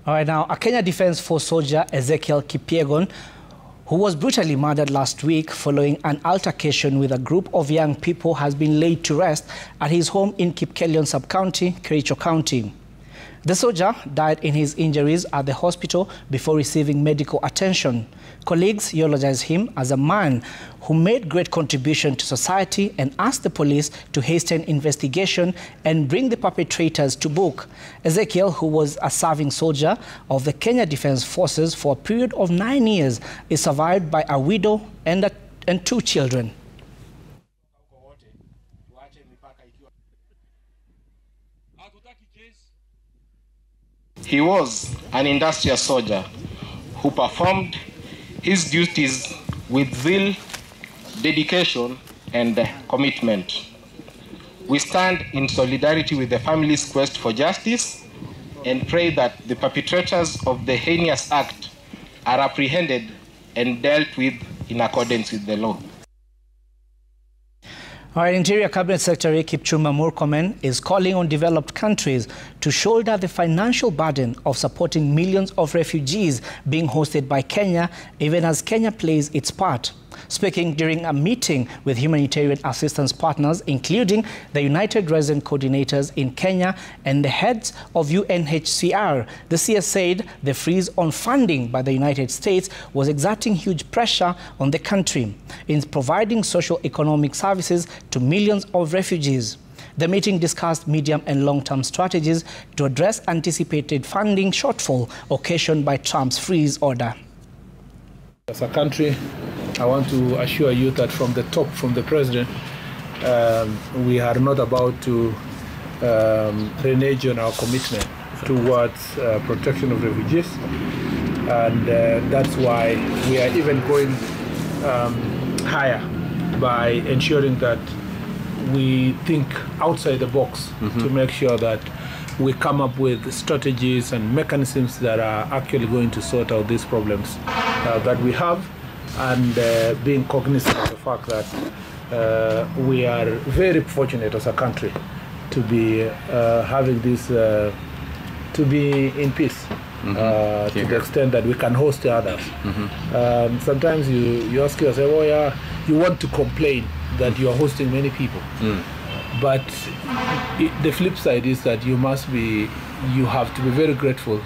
All right, now, a Kenya Defence Force soldier, Ezekiel Kipyegon, who was brutally murdered last week following an altercation with a group of young people, has been laid to rest at his home in Kipkelion sub-county, Kericho County. The soldier died in his injuries at the hospital before receiving medical attention. Colleagues eulogized him as a man who made great contribution to society and asked the police to hasten investigation and bring the perpetrators to book. Ezekiel, who was a serving soldier of the Kenya Defence Forces for a period of 9 years, is survived by a widow and 2 children. He was an industrious soldier who performed his duties with zeal, dedication, and commitment. We stand in solidarity with the family's quest for justice and pray that the perpetrators of the heinous act are apprehended and dealt with in accordance with the law. Our Interior Cabinet Secretary Murkomen is calling on developed countries to shoulder the financial burden of supporting millions of refugees being hosted by Kenya, even as Kenya plays its part. Speaking during a meeting with humanitarian assistance partners, including the United Resident Coordinators in Kenya and the heads of UNHCR, the CS said the freeze on funding by the United States was exerting huge pressure on the country in providing socio-economic services to millions of refugees. The meeting discussed medium and long-term strategies to address anticipated funding shortfall occasioned by Trump's freeze order. As a country, I want to assure you that from the top, from the president, we are not about to renege on our commitment towards protection of refugees, and that's why we are even going higher by ensuring that we think outside the box to make sure that we come up with strategies and mechanisms that are actually going to sort out these problems that we have, and being cognizant of the fact that we are very fortunate as a country to be having this, to be in peace, to the extent that we can host others. Sometimes you ask yourself, oh yeah, you want to complain that you are hosting many people. But the flip side is that you have to be very grateful